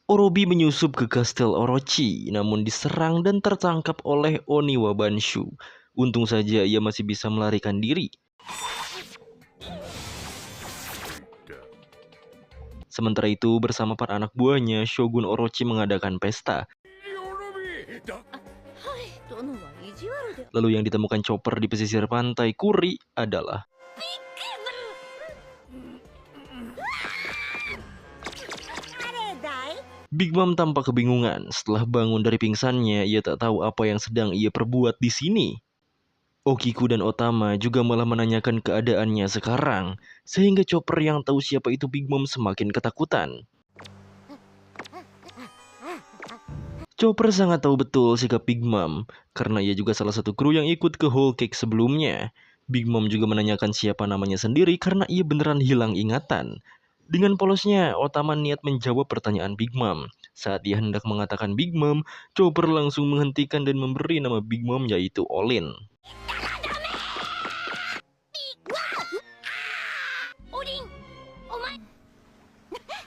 Orobi menyusup ke kastil Orochi, namun diserang dan tertangkap oleh Oniwa Banshu. Untung saja ia masih bisa melarikan diri. Sementara itu, bersama para anak buahnya, Shogun Orochi mengadakan pesta. Lalu yang ditemukan Chopper di pesisir pantai Kuri adalah Big Mom. Tampak kebingungan. Setelah bangun dari pingsannya, ia tak tahu apa yang sedang ia perbuat di sini. Okiku dan Otama juga malah menanyakan keadaannya sekarang, sehingga Chopper yang tahu siapa itu Big Mom semakin ketakutan. Chopper sangat tahu betul sikap Big Mom, karena ia juga salah satu kru yang ikut ke Whole Cake sebelumnya. Big Mom juga menanyakan siapa namanya sendiri karena ia beneran hilang ingatan. Dengan polosnya, Otama niat menjawab pertanyaan Big Mom. Saat dia hendak mengatakan Big Mom, Chopper langsung menghentikan dan memberi nama Big Mom yaitu Olin.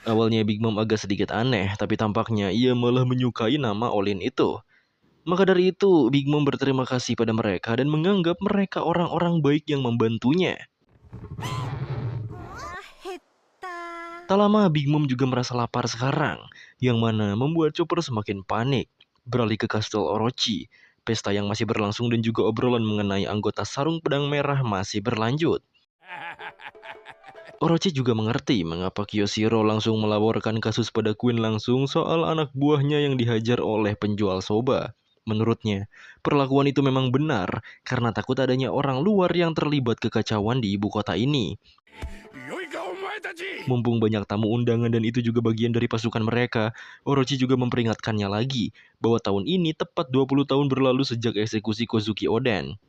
Awalnya Big Mom agak sedikit aneh, tapi tampaknya ia malah menyukai nama Olin itu. Maka dari itu, Big Mom berterima kasih pada mereka dan menganggap mereka orang-orang baik yang membantunya. Tak lama, Big Mom juga merasa lapar sekarang, yang mana membuat Chopper semakin panik. Beralih ke kastil Orochi, pesta yang masih berlangsung dan juga obrolan mengenai anggota Sarung Pedang Merah masih berlanjut. Orochi juga mengerti mengapa Kyoshiro langsung melaporkan kasus pada Queen langsung soal anak buahnya yang dihajar oleh penjual soba. Menurutnya, perlakuan itu memang benar karena takut adanya orang luar yang terlibat kekacauan di ibu kota ini. Mumpung banyak tamu undangan dan itu juga bagian dari pasukan mereka, Orochi juga memperingatkannya lagi bahwa tahun ini tepat 20 tahun berlalu sejak eksekusi Kozuki Oden.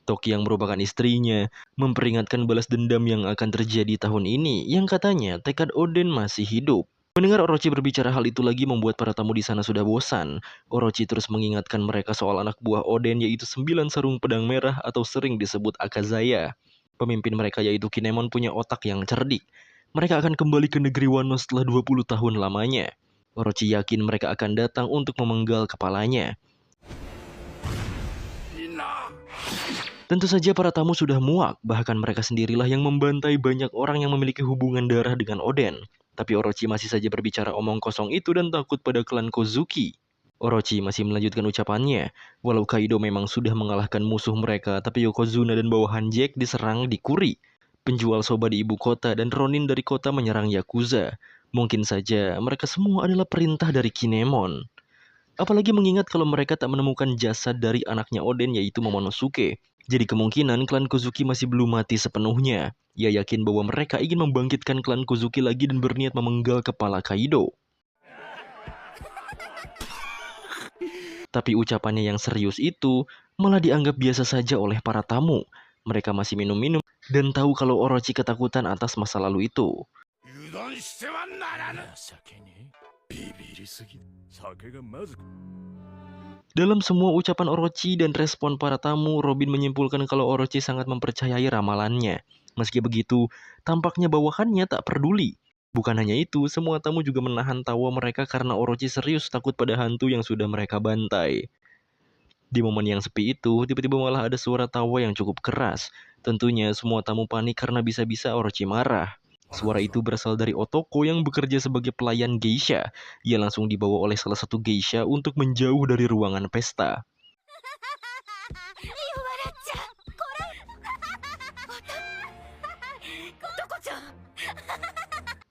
Toki yang merupakan istrinya memperingatkan balas dendam yang akan terjadi tahun ini yang katanya tekad Oden masih hidup. Mendengar Orochi berbicara hal itu lagi membuat para tamu di sana sudah bosan. Orochi terus mengingatkan mereka soal anak buah Oden yaitu 9 sarung pedang merah atau sering disebut Akazaya. Pemimpin mereka yaitu Kinemon punya otak yang cerdik. Mereka akan kembali ke negeri Wano setelah 20 tahun lamanya. Orochi yakin mereka akan datang untuk memenggal kepalanya. Tentu saja para tamu sudah muak, bahkan mereka sendirilah yang membantai banyak orang yang memiliki hubungan darah dengan Oden. Tapi Orochi masih saja berbicara omong kosong itu dan takut pada klan Kozuki. Orochi masih melanjutkan ucapannya, walau Kaido memang sudah mengalahkan musuh mereka, tapi Yokozuna dan bawahan Jack diserang di Kuri. Penjual soba di ibu kota dan Ronin dari kota menyerang Yakuza. Mungkin saja mereka semua adalah perintah dari Kinemon. Apalagi mengingat kalau mereka tak menemukan jasad dari anaknya Oden yaitu Momonosuke. Jadi kemungkinan klan Kozuki masih belum mati sepenuhnya. Ia yakin bahwa mereka ingin membangkitkan klan Kozuki lagi dan berniat memenggal kepala Kaido. Tapi ucapannya yang serius itu malah dianggap biasa saja oleh para tamu. Mereka masih minum-minum dan tahu kalau Orochi ketakutan atas masa lalu itu. Dalam semua ucapan Orochi dan respon para tamu, Robin menyimpulkan kalau Orochi sangat mempercayai ramalannya. Meski begitu, tampaknya bawahannya tak peduli. Bukan hanya itu, semua tamu juga menahan tawa mereka karena Orochi serius takut pada hantu yang sudah mereka bantai. Di momen yang sepi itu, tiba-tiba malah ada suara tawa yang cukup keras. Tentunya semua tamu panik karena bisa-bisa Orochi marah. Suara itu berasal dari Otoko yang bekerja sebagai pelayan geisha. Ia langsung dibawa oleh salah satu geisha untuk menjauh dari ruangan pesta.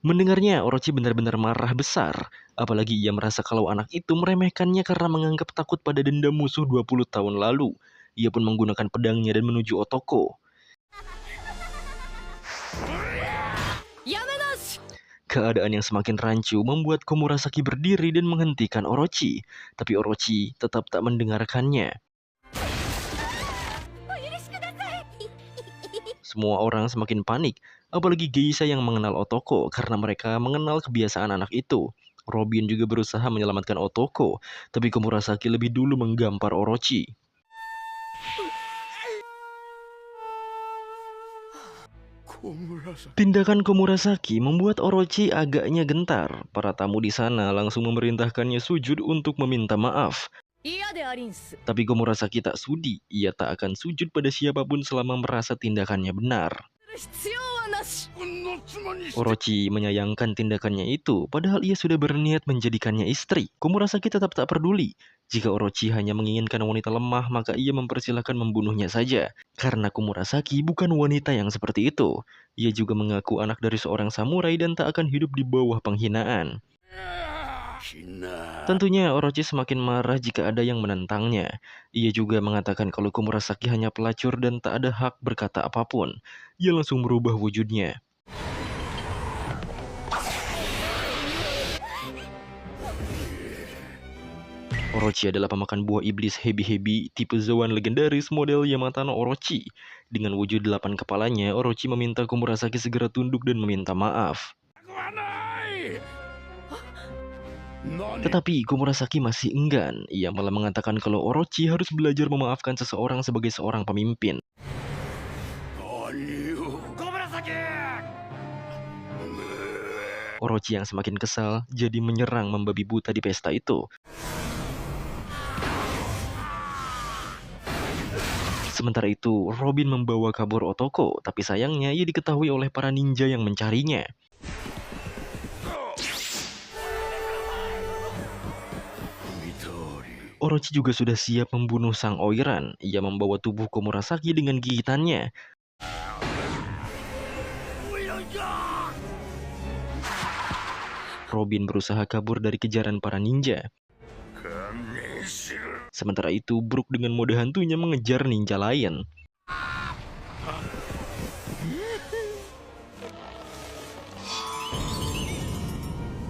Mendengarnya, Orochi benar-benar marah besar. Apalagi ia merasa kalau anak itu meremehkannya karena menganggap takut pada dendam musuh 20 tahun lalu. Ia pun menggunakan pedangnya dan menuju Otoko. Keadaan yang semakin rancu membuat Komurasaki berdiri dan menghentikan Orochi. Tapi Orochi tetap tak mendengarkannya. Semua orang semakin panik, apalagi geisha yang mengenal Otoko karena mereka mengenal kebiasaan anak itu. Robin juga berusaha menyelamatkan Otoko, tapi Komurasaki lebih dulu menggampar Orochi. Tindakan Komurasaki membuat Orochi agaknya gentar. Para tamu di sana langsung memerintahkannya sujud untuk meminta maaf. Tapi Komurasaki tak sudi. Ia tak akan sujud pada siapapun selama merasa tindakannya benar. Orochi menyayangkan tindakannya itu, padahal ia sudah berniat menjadikannya istri. Komurasaki tetap tak peduli. Jika Orochi hanya menginginkan wanita lemah, maka ia mempersilahkan membunuhnya saja. Karena Komurasaki bukan wanita yang seperti itu. Ia juga mengaku anak dari seorang samurai dan tak akan hidup di bawah penghinaan. Tentunya Orochi semakin marah jika ada yang menentangnya. Ia juga mengatakan kalau Komurasaki hanya pelacur dan tak ada hak berkata apapun. Ia langsung merubah wujudnya. Orochi adalah pemakan buah iblis Hebi-Hebi tipe Zoan legendaris model Yamata no Orochi. Dengan wujud 8 kepalanya, Orochi meminta Komurasaki segera tunduk dan meminta maaf. Tetapi Komurasaki masih enggan. Ia malah mengatakan kalau Orochi harus belajar memaafkan seseorang sebagai seorang pemimpin. Orochi yang semakin kesal jadi menyerang membabi buta di pesta itu. Sementara itu, Robin membawa kabur Otoko, tapi sayangnya ia diketahui oleh para ninja yang mencarinya. Orochi juga sudah siap membunuh sang Oiran. Ia membawa tubuh Komurasaki dengan gigitannya. Robin berusaha kabur dari kejaran para ninja. Sementara itu, Brook dengan mode hantunya mengejar ninja lain.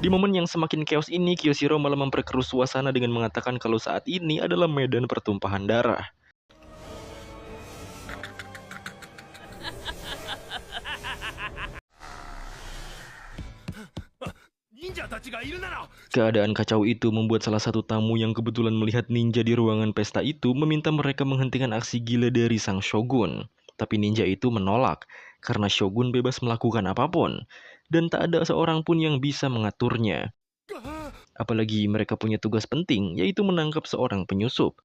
Di momen yang semakin chaos ini, Kyoshiro malah memperkeruh suasana dengan mengatakan kalau saat ini adalah medan pertumpahan darah. Keadaan kacau itu membuat salah satu tamu yang kebetulan melihat ninja di ruangan pesta itu meminta mereka menghentikan aksi gila dari sang shogun. Tapi ninja itu menolak, karena shogun bebas melakukan apapun, dan tak ada seorang pun yang bisa mengaturnya. Apalagi mereka punya tugas penting, yaitu menangkap seorang penyusup.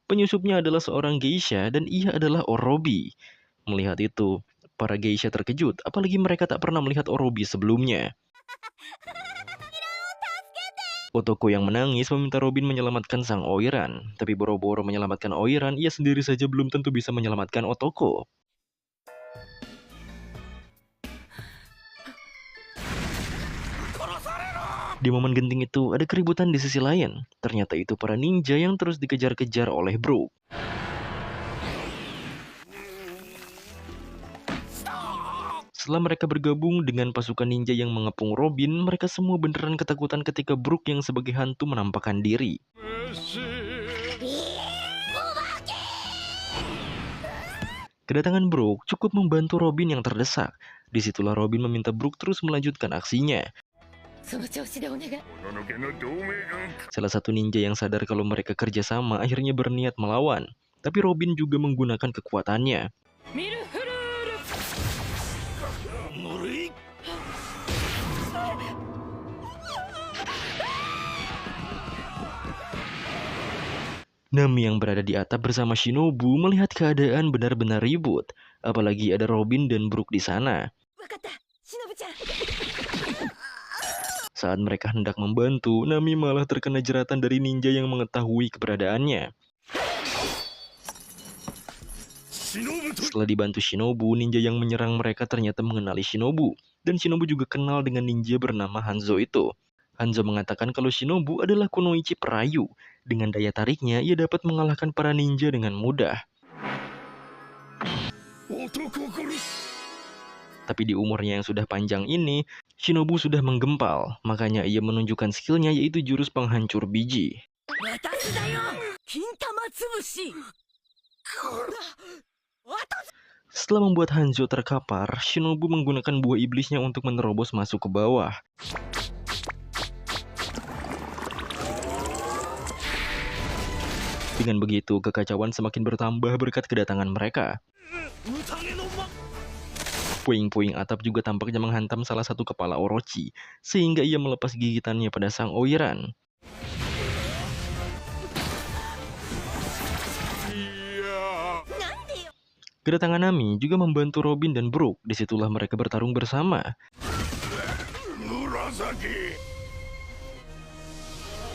Penyusupnya adalah seorang geisha dan ia adalah Orobi. Melihat itu, para geisha terkejut, apalagi mereka tak pernah melihat Orobi sebelumnya. Otoko yang menangis meminta Robin menyelamatkan sang Oiran. Tapi boro-boro menyelamatkan Oiran, ia sendiri saja belum tentu bisa menyelamatkan Otoko. Di momen genting itu, ada keributan di sisi lain. Ternyata itu para ninja yang terus dikejar-kejar oleh Brook. Setelah mereka bergabung dengan pasukan ninja yang mengepung Robin, mereka semua beneran ketakutan ketika Brook yang sebagai hantu menampakkan diri. Kedatangan Brook cukup membantu Robin yang terdesak. Disitulah Robin meminta Brook terus melanjutkan aksinya. Salah satu ninja yang sadar kalau mereka kerjasama akhirnya berniat melawan. Tapi Robin juga menggunakan kekuatannya. Nami yang berada di atap bersama Shinobu melihat keadaan benar-benar ribut. Apalagi ada Robin dan Brook di sana. Saat mereka hendak membantu, Nami malah terkena jeratan dari ninja yang mengetahui keberadaannya. Setelah dibantu Shinobu, ninja yang menyerang mereka ternyata mengenali Shinobu. Dan Shinobu juga kenal dengan ninja bernama Hanzo itu. Hanzo mengatakan kalau Shinobu adalah kunoichi perayu. Dengan daya tariknya, ia dapat mengalahkan para ninja dengan mudah. Tapi di umurnya yang sudah panjang ini, Shinobu sudah menggempal. Makanya ia menunjukkan skillnya yaitu jurus penghancur biji. Setelah membuat Hanzo terkapar, Shinobu menggunakan buah iblisnya untuk menerobos masuk ke bawah. Dengan begitu, kekacauan semakin bertambah berkat kedatangan mereka. Puing-puing atap juga tampaknya menghantam salah satu kepala Orochi, sehingga ia melepas gigitannya pada sang Oiran. Kedatangan Nami juga membantu Robin dan Brook. Disitulah mereka bertarung bersama.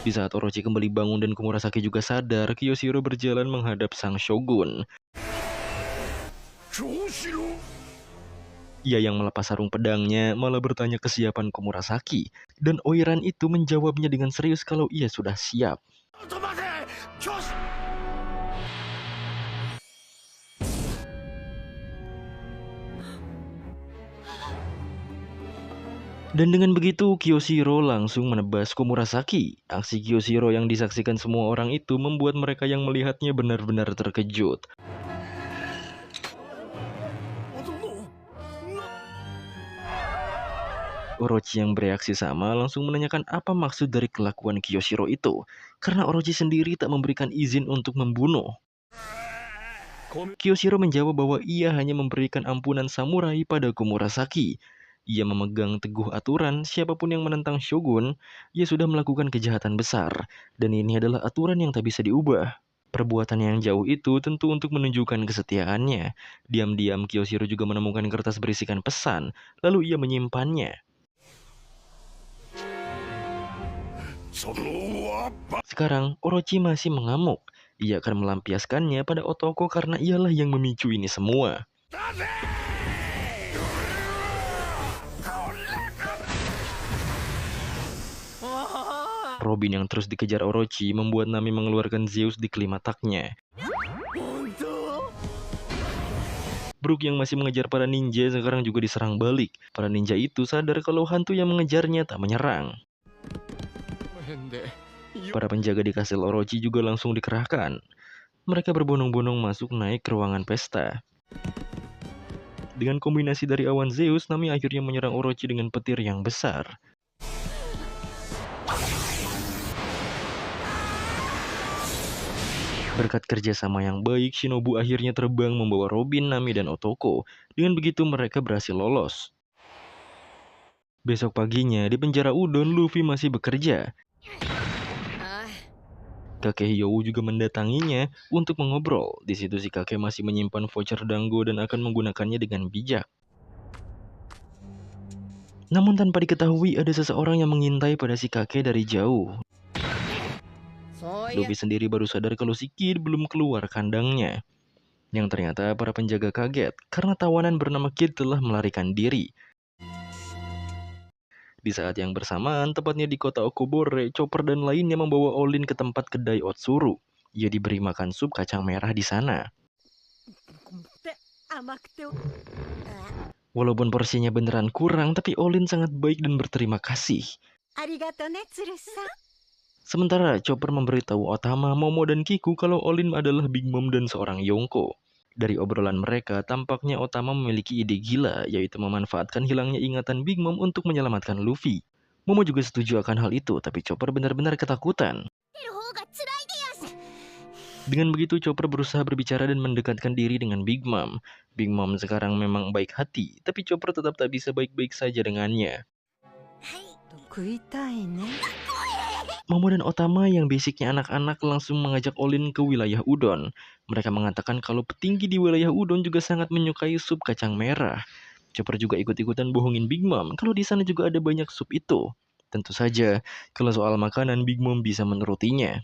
Di saat Orochi kembali bangun dan Komurasaki juga sadar, Kyoshiro berjalan menghadap sang shogun. Ia yang melepas sarung pedangnya malah bertanya kesiapan Komurasaki, dan Oiran itu menjawabnya dengan serius kalau ia sudah siap. Dan dengan begitu, Kyoshiro langsung menebas Komurasaki. Aksi Kyoshiro yang disaksikan semua orang itu membuat mereka yang melihatnya benar-benar terkejut. Orochi yang bereaksi sama langsung menanyakan apa maksud dari kelakuan Kyoshiro itu, karena Orochi sendiri tak memberikan izin untuk membunuh. Kyoshiro menjawab bahwa ia hanya memberikan ampunan samurai pada Komurasaki. Ia memegang teguh aturan, siapapun yang menentang shogun, ia sudah melakukan kejahatan besar, dan ini adalah aturan yang tak bisa diubah. Perbuatan yang jauh itu tentu untuk menunjukkan kesetiaannya. Diam-diam Kyoshiro juga menemukan kertas berisikan pesan, lalu ia menyimpannya. Sekarang, Orochi masih mengamuk. Ia akan melampiaskannya pada Otoko karena ialah yang memicu ini semua. Robin yang terus dikejar Orochi membuat Nami mengeluarkan Zeus di kelimataknya. Brook yang masih mengejar para ninja sekarang juga diserang balik. Para ninja itu sadar kalau hantu yang mengejarnya tak menyerang. Para penjaga di kastil Orochi juga langsung dikerahkan. Mereka berbondong-bondong masuk naik ke ruangan pesta. Dengan kombinasi dari awan Zeus, Nami akhirnya menyerang Orochi dengan petir yang besar. Berkat kerjasama yang baik, Shinobu akhirnya terbang membawa Robin, Nami, dan Otoko. Dengan begitu mereka berhasil lolos. Besok paginya, di penjara Udon, Luffy masih bekerja. Kakek Hiyou juga mendatanginya untuk mengobrol. Di situ si kakek masih menyimpan voucher Dango dan akan menggunakannya dengan bijak. Namun tanpa diketahui ada seseorang yang mengintai pada si kakek dari jauh. Luffy sendiri baru sadar kalau si Kid belum keluar kandangnya. Yang ternyata para penjaga kaget karena tawanan bernama Kid telah melarikan diri. Di saat yang bersamaan, tepatnya di kota Okobore, Chopper dan lainnya membawa Olin ke tempat kedai Otsuru. Ia diberi makan sup kacang merah di sana. Walaupun porsinya beneran kurang, tapi Olin sangat baik dan berterima kasih. Sementara Chopper memberitahu Otama, Momo, dan Kiku kalau Olin adalah Big Mom dan seorang Yonko. Dari obrolan mereka, tampaknya Otama memiliki ide gila, yaitu memanfaatkan hilangnya ingatan Big Mom untuk menyelamatkan Luffy. Momo juga setuju akan hal itu, tapi Chopper benar-benar ketakutan. Dengan begitu, Chopper berusaha berbicara dan mendekatkan diri dengan Big Mom. Big Mom sekarang memang baik hati, tapi Chopper tetap tak bisa baik-baik saja dengannya. Momo dan Otama yang basicnya anak-anak langsung mengajak Olin ke wilayah Udon. Mereka mengatakan kalau petinggi di wilayah Udon juga sangat menyukai sup kacang merah. Chopper juga ikut-ikutan bohongin Big Mom kalau di sana juga ada banyak sup itu. Tentu saja, kalau soal makanan Big Mom bisa menurutinya.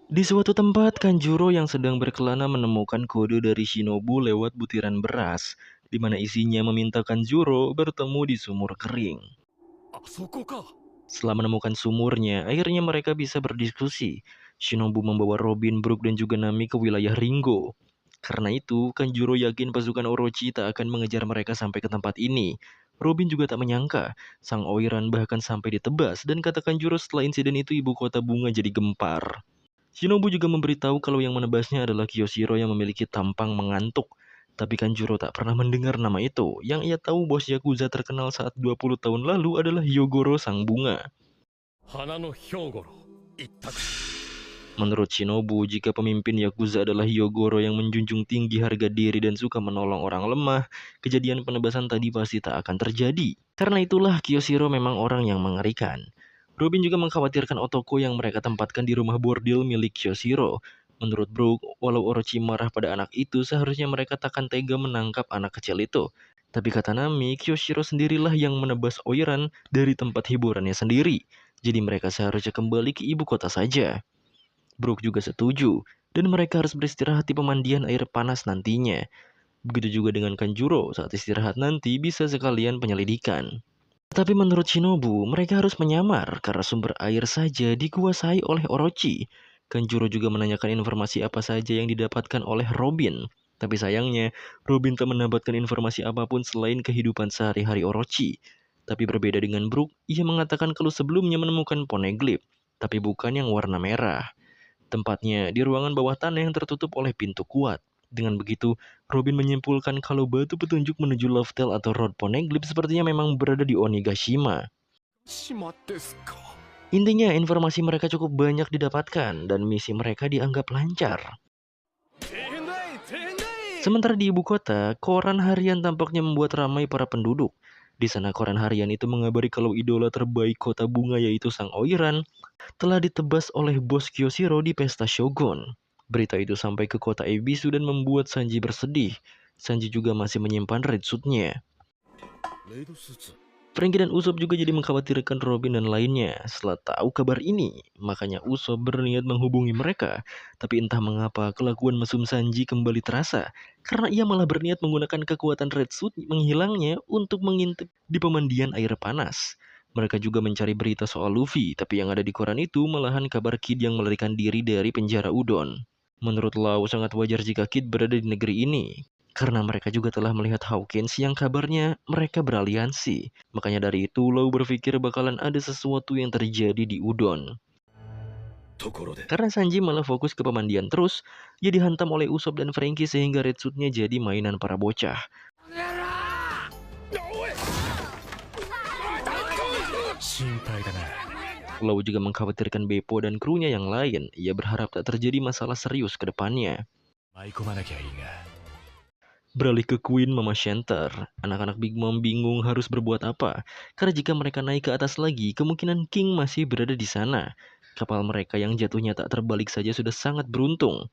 Di suatu tempat, Kanjuro yang sedang berkelana menemukan kode dari Shinobu lewat butiran beras, di mana isinya meminta Kanjuro bertemu di sumur kering. Setelah menemukan sumurnya, akhirnya mereka bisa berdiskusi. Shinobu membawa Robin, Brook, dan juga Nami ke wilayah Ringo. Karena itu, Kanjuro yakin pasukan Orochi tak akan mengejar mereka sampai ke tempat ini. Robin juga tak menyangka, sang Oiran bahkan sampai ditebas, dan kata Kanjuro setelah insiden itu ibu kota bunga jadi gempar. Shinobu juga memberitahu kalau yang menebasnya adalah Kyoshiro yang memiliki tampang mengantuk. Tapi Kanjuro tak pernah mendengar nama itu. Yang ia tahu bos Yakuza terkenal saat 20 tahun lalu adalah Hyogoro sang bunga. Menurut Shinobu, jika pemimpin Yakuza adalah Hyogoro yang menjunjung tinggi harga diri dan suka menolong orang lemah, kejadian penebasan tadi pasti tak akan terjadi. Karena itulah Kyoshiro memang orang yang mengerikan. Robin juga mengkhawatirkan Otoko yang mereka tempatkan di rumah bordil milik Kyoshiro. Menurut Brook, walau Orochi marah pada anak itu, seharusnya mereka takkan tega menangkap anak kecil itu. Tapi kata Nami, Kyoshiro sendirilah yang menebas Oiran dari tempat hiburannya sendiri. Jadi mereka seharusnya kembali ke ibu kota saja. Brook juga setuju, dan mereka harus beristirahat di pemandian air panas nantinya. Begitu juga dengan Kanjuro, saat istirahat nanti bisa sekalian penyelidikan. Tapi menurut Shinobu, mereka harus menyamar karena sumber air saja dikuasai oleh Orochi. Kanjuro juga menanyakan informasi apa saja yang didapatkan oleh Robin. Tapi sayangnya, Robin tak mendapatkan informasi apapun selain kehidupan sehari-hari Orochi. Tapi berbeda dengan Brook, ia mengatakan kalau sebelumnya menemukan poneglyph, tapi bukan yang warna merah. Tempatnya di ruangan bawah tanah yang tertutup oleh pintu kuat. Dengan begitu, Robin menyimpulkan kalau batu petunjuk menuju Love Tale atau Road Poneglyph sepertinya memang berada di Onigashima. Intinya, informasi mereka cukup banyak didapatkan dan misi mereka dianggap lancar. Sementara di ibu kota, koran harian tampaknya membuat ramai para penduduk. Di sana koran harian itu mengabari kalau idola terbaik kota bunga yaitu Sang Oiran telah ditebas oleh bos Kyoshiro di pesta Shogun. Berita itu sampai ke kota Ebisu dan membuat Sanji bersedih. Sanji juga masih menyimpan red suit-nya. Franky dan Usopp juga jadi mengkhawatirkan Robin dan lainnya. Setelah tahu kabar ini, makanya Usopp berniat menghubungi mereka. Tapi entah mengapa kelakuan mesum Sanji kembali terasa. Karena ia malah berniat menggunakan kekuatan red suit menghilangnya untuk mengintip di pemandian air panas. Mereka juga mencari berita soal Luffy, tapi yang ada di koran itu malahan kabar Kid yang melarikan diri dari penjara Udon. Menurut Lau, sangat wajar jika Kid berada di negeri ini. Karena mereka juga telah melihat Hawkins yang kabarnya mereka beraliansi. Makanya dari itu Lau berpikir bakalan ada sesuatu yang terjadi di Udon. Karena Sanji malah fokus ke pemandian terus, ia dihantam oleh Usopp dan Franky sehingga red suit-nya jadi mainan para bocah. Lau juga mengkhawatirkan Beppo dan krunya yang lain. Ia berharap tak terjadi masalah serius ke depannya. Beralih ke Queen Mama Center, anak-anak Big Mom bingung harus berbuat apa. Karena jika mereka naik ke atas lagi, kemungkinan King masih berada di sana. Kapal mereka yang jatuhnya tak terbalik saja sudah sangat beruntung.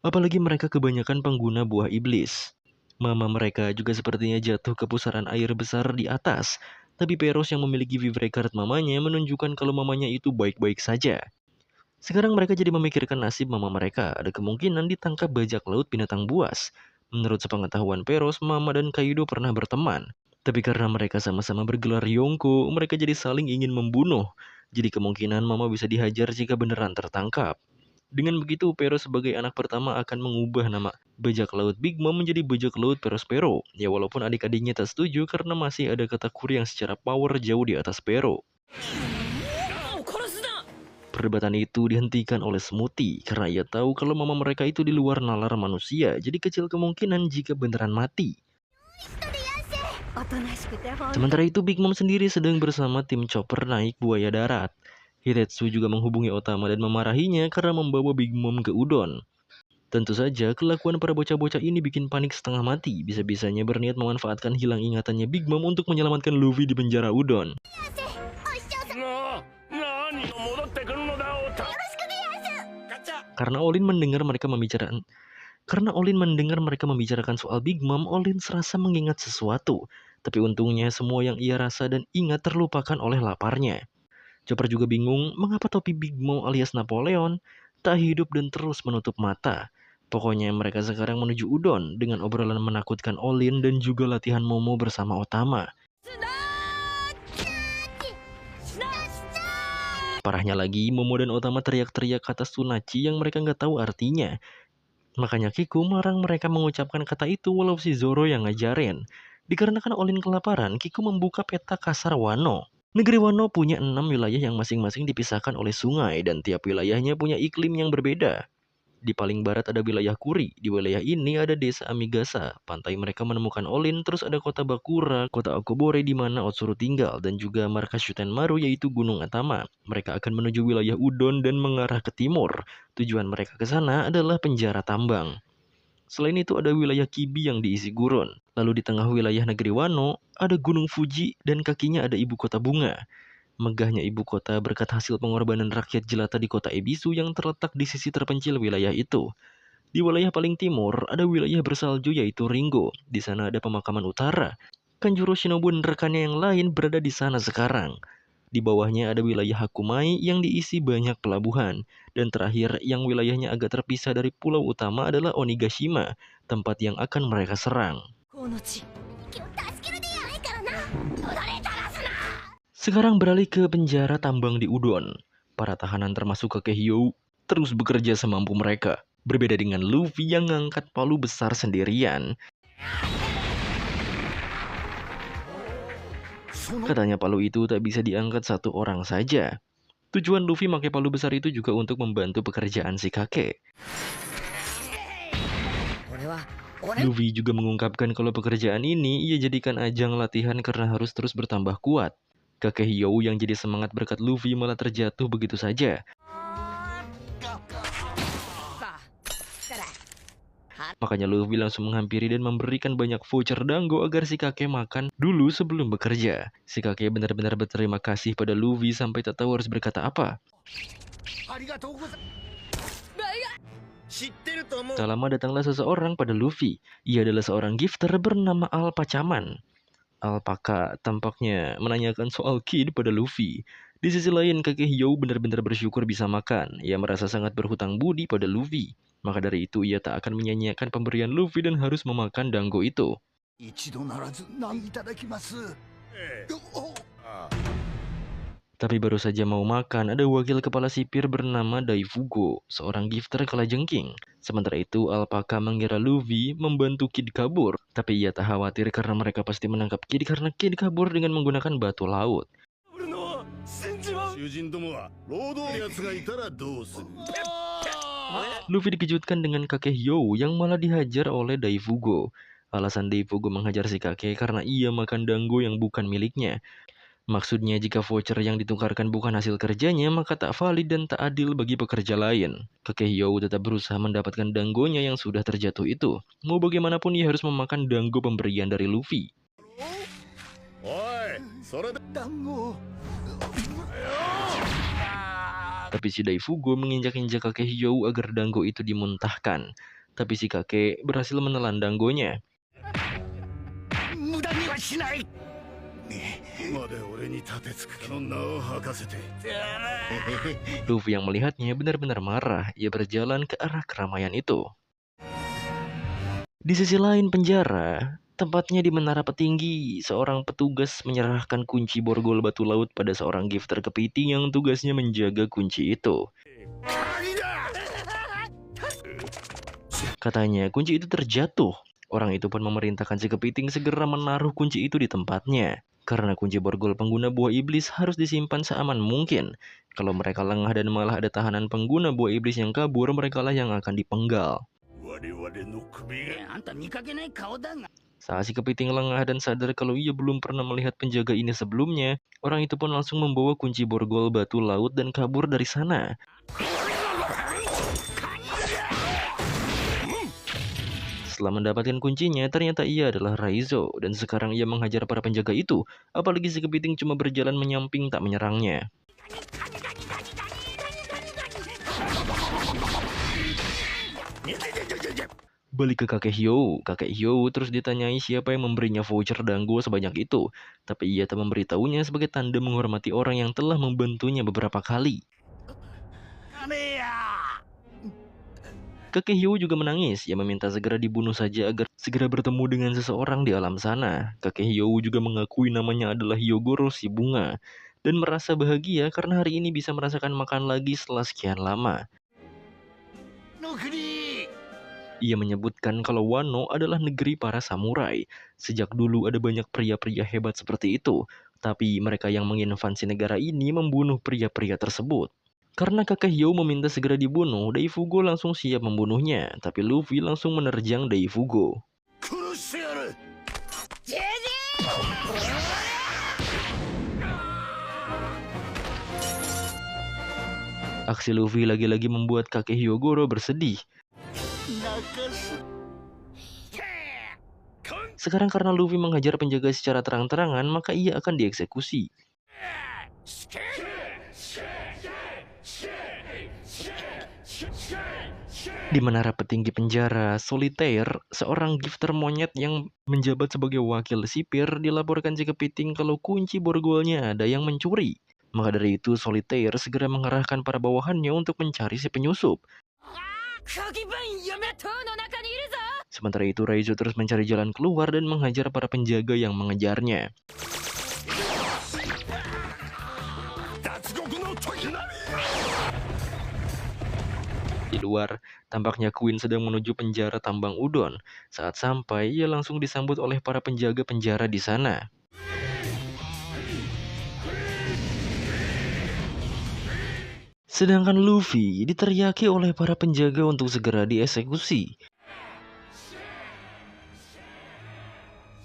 Apalagi mereka kebanyakan pengguna buah iblis. Mama mereka juga sepertinya jatuh ke pusaran air besar di atas. Tapi Peros yang memiliki vibrecord mamanya menunjukkan kalau mamanya itu baik-baik saja. Sekarang mereka jadi memikirkan nasib mama mereka. Ada kemungkinan ditangkap bajak laut binatang buas. Menurut sepengetahuan Peros, Mama dan Kaido pernah berteman. Tapi karena mereka sama-sama bergelar Yonko, mereka jadi saling ingin membunuh. Jadi kemungkinan Mama bisa dihajar jika beneran tertangkap. Dengan begitu, Peros sebagai anak pertama akan mengubah nama bajak laut Big Mom menjadi bajak laut Perospero. Ya walaupun adik-adiknya tak setuju karena masih ada katakuri yang secara power jauh di atas Pero. Perdebatan itu dihentikan oleh Smoothie karena ia tahu kalau mama mereka itu di luar nalar manusia, jadi kecil kemungkinan jika beneran mati. Sementara itu Big Mom sendiri sedang bersama tim Chopper naik buaya darat. Hiretsu juga menghubungi Otama dan memarahinya karena membawa Big Mom ke Udon. Tentu saja kelakuan para bocah-bocah ini bikin panik setengah mati, bisa-bisanya berniat memanfaatkan hilang ingatannya Big Mom untuk menyelamatkan Luffy di penjara Udon. Karena Olin mendengar mereka membicarakan soal Big Mom, Olin serasa mengingat sesuatu. Tapi untungnya semua yang ia rasa dan ingat terlupakan oleh laparnya. Chopper juga bingung mengapa topi Big Mom alias Napoleon tak hidup dan terus menutup mata. Pokoknya mereka sekarang menuju Udon dengan obrolan menakutkan Olin dan juga latihan Momo bersama Otama. Parahnya lagi, Momo dan Otama teriak-teriak kata Tsunachi yang mereka nggak tahu artinya. Makanya Kiku melarang mereka mengucapkan kata itu walau si Zoro yang ngajarin. Dikarenakan Olin kelaparan, Kiku membuka peta kasar Wano. Negeri Wano punya 6 wilayah yang masing-masing dipisahkan oleh sungai dan tiap wilayahnya punya iklim yang berbeda. Di paling barat ada wilayah Kuri. Di wilayah ini ada desa Amigasa. Pantai mereka menemukan Olin, terus ada kota Bakura, kota Okobore di mana Otsuru tinggal, dan juga markas Shutenmaru yaitu Gunung Atama. Mereka akan menuju wilayah Udon dan mengarah ke timur. Tujuan mereka ke sana adalah penjara tambang. Selain itu ada wilayah Kibi yang diisi gurun. Lalu di tengah wilayah negeri Wano, ada Gunung Fuji dan kakinya ada ibu kota bunga. Megahnya ibu kota berkat hasil pengorbanan rakyat jelata di kota Ebisu yang terletak di sisi terpencil wilayah itu. Di wilayah paling timur, ada wilayah bersalju yaitu Ringo. Di sana ada pemakaman utara. Kanjuro Shinobu dan rekannya yang lain berada di sana sekarang. Di bawahnya ada wilayah Hakumai yang diisi banyak pelabuhan. Dan terakhir, yang wilayahnya agak terpisah dari pulau utama adalah Onigashima, tempat yang akan mereka serang. Sekarang beralih ke penjara tambang di Udon. Para tahanan termasuk Kakehyo terus bekerja semampu mereka. Berbeda dengan Luffy yang ngangkat palu besar sendirian. Katanya palu itu tak bisa diangkat satu orang saja. Tujuan Luffy pakai palu besar itu juga untuk membantu pekerjaan si kakek. Luffy juga mengungkapkan kalau pekerjaan ini ia jadikan ajang latihan karena harus terus bertambah kuat. Kakehyo yang jadi semangat berkat Luffy malah terjatuh begitu saja. Makanya Luffy langsung menghampiri dan memberikan banyak voucher dango agar si kakek makan dulu sebelum bekerja. Si kakek benar-benar berterima kasih pada Luffy sampai tak tahu harus berkata apa. Tak lama datanglah seseorang pada Luffy. Ia adalah seorang gifter bernama Alpacaman. Alpaka tampaknya menanyakan soal Kid pada Luffy. Di sisi lain, kakek Hyo benar-benar bersyukur bisa makan. Ia merasa sangat berhutang budi pada Luffy. Maka dari itu ia tak akan menyia-nyiakan pemberian Luffy dan harus memakan dango itu. Tapi baru saja mau makan, ada wakil kepala sipir bernama Daifugo, seorang gifter kalajengking. Sementara itu, Alpaka mengira Luffy membantu Kid kabur. Tapi ia tak khawatir karena mereka pasti menangkap Kid karena Kid kabur dengan menggunakan batu laut. Luffy dikejutkan dengan kakek Hyo yang malah dihajar oleh Daifugo. Alasan Daifugo menghajar si kakek karena ia makan dango yang bukan miliknya. Maksudnya jika voucher yang ditukarkan bukan hasil kerjanya, maka tak valid dan tak adil bagi pekerja lain. Kakek Hyo tetap berusaha mendapatkan dangonya yang sudah terjatuh itu. Mau bagaimanapun ia harus memakan dango pemberian dari Luffy. Tapi si Daifugo menginjak-injak kakek Hyo agar dango itu dimuntahkan. Tapi si kakek berhasil menelan dangonya. Luffy yang melihatnya benar-benar marah. Ia berjalan ke arah keramaian itu. Di sisi lain penjara, tempatnya di menara petinggi, seorang petugas menyerahkan kunci borgol batu laut pada seorang gifter kepiting yang tugasnya menjaga kunci itu. Katanya kunci itu terjatuh. Orang itu pun memerintahkan si kepiting segera menaruh kunci itu di tempatnya. Karena kunci borgol pengguna buah iblis harus disimpan seaman mungkin. Kalau mereka lengah dan malah ada tahanan pengguna buah iblis yang kabur, merekalah yang akan dipenggal. Saat si kepiting lengah dan sadar kalau ia belum pernah melihat penjaga ini sebelumnya, orang itu pun langsung membawa kunci borgol batu laut dan kabur dari sana. Setelah mendapatkan kuncinya, ternyata ia adalah Raizo, dan sekarang ia menghajar para penjaga itu, apalagi si kepiting cuma berjalan menyamping tak menyerangnya. Balik ke kakek Hyo terus ditanyai siapa yang memberinya voucher dango sebanyak itu, tapi ia tak memberitahunya sebagai tanda menghormati orang yang telah membantunya beberapa kali. Kakek Hyo juga menangis. Ia meminta segera dibunuh saja agar segera bertemu dengan seseorang di alam sana. Kakek Hyo juga mengakui namanya adalah Hyogoro si bunga. Dan merasa bahagia karena hari ini bisa merasakan makan lagi setelah sekian lama. Ia menyebutkan kalau Wano adalah negeri para samurai. Sejak dulu ada banyak pria-pria hebat seperti itu. Tapi mereka yang menginvasi negara ini membunuh pria-pria tersebut. Karena kakek Hyo meminta segera dibunuh, Daifugo langsung siap membunuhnya, tapi Luffy langsung menerjang Daifugo. Aksi Luffy lagi-lagi membuat kakek Hyogoro bersedih. Sekarang karena Luffy menghajar penjaga secara terang-terangan, maka ia akan dieksekusi. Di menara petinggi penjara, Solitaire, seorang gifter monyet yang menjabat sebagai wakil sipir, dilaporkan si kepiting kalau kunci borgolnya ada yang mencuri. Maka dari itu, Solitaire segera mengerahkan para bawahannya untuk mencari si penyusup. Sementara itu, Raizo terus mencari jalan keluar dan menghajar para penjaga yang mengejarnya. Di luar, tampaknya Queen sedang menuju penjara tambang udon. Saat sampai, ia langsung disambut oleh para penjaga penjara di sana. Sedangkan Luffy diteriaki oleh para penjaga untuk segera dieksekusi.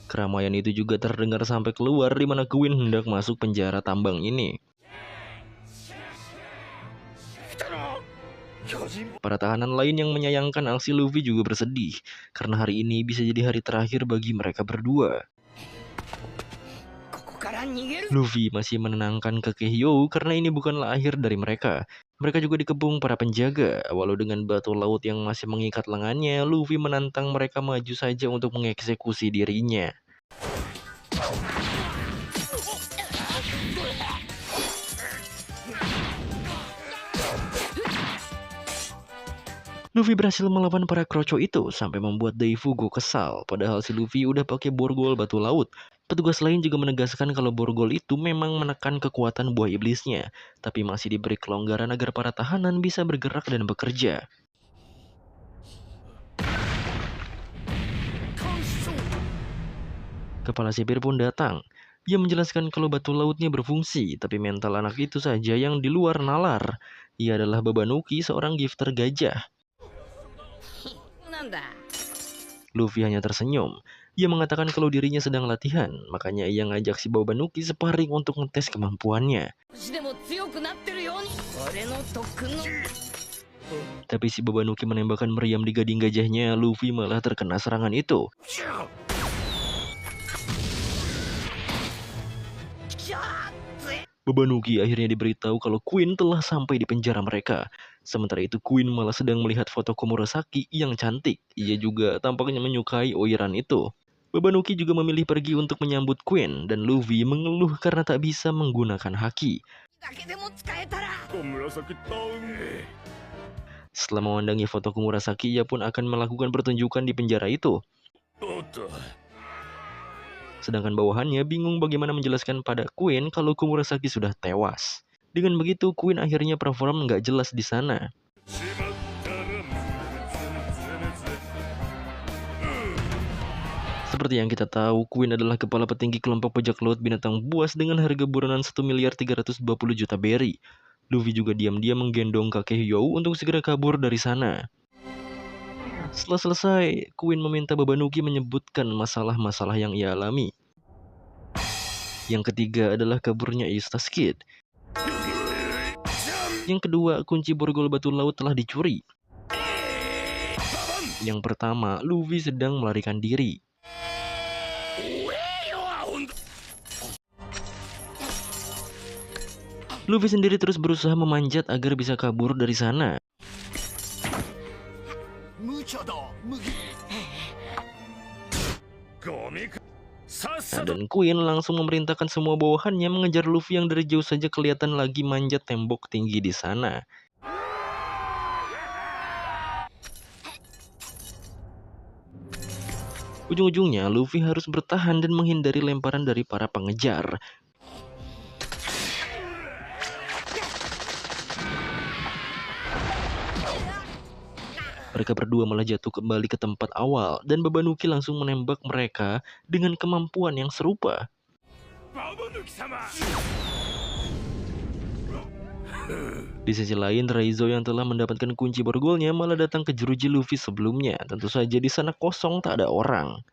Keramaian itu juga terdengar sampai keluar di mana Queen hendak masuk penjara tambang ini. Para tahanan lain yang menyayangkan aksi Luffy juga bersedih, karena hari ini bisa jadi hari terakhir bagi mereka berdua. Luffy masih menenangkan kakek Hyo karena ini bukanlah akhir dari mereka. Mereka juga dikepung para penjaga. Walau dengan batu laut yang masih mengikat lengannya, Luffy menantang mereka maju saja untuk mengeksekusi dirinya. Luffy berhasil melawan para kroco itu sampai membuat Daifugo kesal. Padahal si Luffy udah pakai borgol batu laut. Petugas lain juga menegaskan kalau borgol itu memang menekan kekuatan buah iblisnya, tapi masih diberi kelonggaran agar para tahanan bisa bergerak dan bekerja. Kepala sipir pun datang. Ia menjelaskan kalau batu lautnya berfungsi, tapi mental anak itu saja yang di luar nalar. Ia adalah Babanuki, seorang gifter gajah. Luffy hanya tersenyum. Ia mengatakan kalau dirinya sedang latihan, makanya ia ngajak si Babanuki sparring untuk ngetes kemampuannya. Tapi si Babanuki menembakkan meriam di gading gajahnya, Luffy malah terkena serangan itu. Babanuki akhirnya diberitahu kalau Queen telah sampai di penjara mereka. Sementara itu Queen malah sedang melihat foto Komurasaki yang cantik. Ia juga tampaknya menyukai oiran itu. Babanuki juga memilih pergi untuk menyambut Queen, dan Luffy mengeluh karena tak bisa menggunakan haki. Setelah memandangi foto Komurasaki, ia pun akan melakukan pertunjukan di penjara itu. Sedangkan bawahannya bingung bagaimana menjelaskan pada Queen kalau Komurasaki sudah tewas. Dengan begitu, Queen akhirnya perform nggak jelas di sana. Seperti yang kita tahu, Queen adalah kepala petinggi kelompok bajak laut binatang buas dengan harga buronan 1.320.000.000 berry. Luffy juga diam-diam menggendong kakek Hyo untuk segera kabur dari sana. Setelah selesai, Queen meminta Babanuki menyebutkan masalah-masalah yang ia alami. Yang ketiga adalah kaburnya Eustace Kid. Yang kedua, kunci borgol batu laut telah dicuri. Yang pertama, Luffy sedang melarikan diri. Luffy sendiri terus berusaha memanjat agar bisa kabur dari sana. Nah, dan Queen langsung memerintahkan semua bawahannya mengejar Luffy yang dari jauh saja kelihatan lagi manjat tembok tinggi di sana. Ujung-ujungnya Luffy harus bertahan dan menghindari lemparan dari para pengejar. Mereka berdua malah jatuh kembali ke tempat awal, dan Babanuki langsung menembak mereka dengan kemampuan yang serupa. Di sisi lain, Raizo yang telah mendapatkan kunci borgolnya malah datang ke jeruji Luffy sebelumnya. Tentu saja di sana kosong, tak ada orang.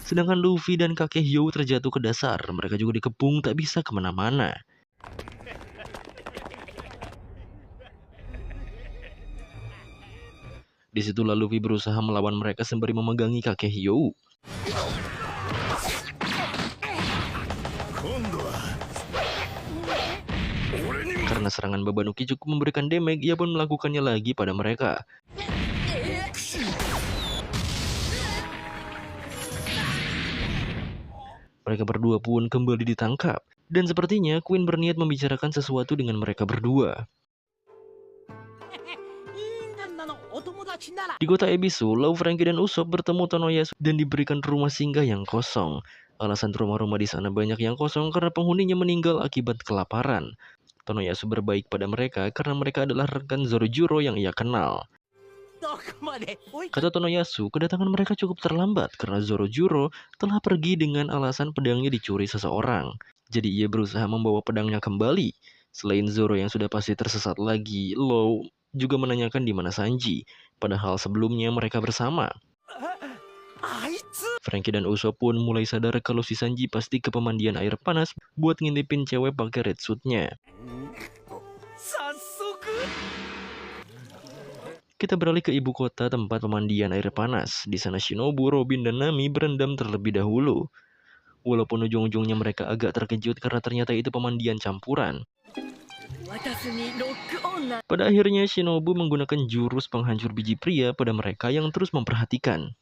Sedangkan Luffy dan kakek Hyo terjatuh ke dasar. Mereka juga dikepung, tak bisa kemana-mana. Disitulah Luffy berusaha melawan mereka sembari memegangi kakek Hyo. Karena serangan Babanuki cukup memberikan damage, ia pun melakukannya lagi pada mereka. Mereka berdua pun kembali ditangkap. Dan sepertinya Queen berniat membicarakan sesuatu dengan mereka berdua. Di kota Ebisu, Law, Frankie, dan Usopp bertemu Tonoyasu dan diberikan rumah singgah yang kosong. Alasan rumah-rumah di sana banyak yang kosong karena penghuninya meninggal akibat kelaparan. Tonoyasu berbaik pada mereka karena mereka adalah rekan Zorojuro yang ia kenal. Kata Tonoyasu, kedatangan mereka cukup terlambat karena Zorojuro telah pergi dengan alasan pedangnya dicuri seseorang. Jadi ia berusaha membawa pedangnya kembali. Selain Zoro yang sudah pasti tersesat lagi, Law juga menanyakan di mana Sanji. Padahal sebelumnya mereka bersama. Frankie dan Usopp pun mulai sadar kalau si Sanji pasti ke pemandian air panas buat ngintipin cewek pakai red suit-nya. Kita beralih ke ibu kota tempat pemandian air panas. Di sana Shinobu, Robin, dan Nami berendam terlebih dahulu. Walaupun ujung-ujungnya mereka agak terkejut karena ternyata itu pemandian campuran. Pada akhirnya Shinobu menggunakan jurus penghancur biji pria pada mereka yang terus memperhatikan.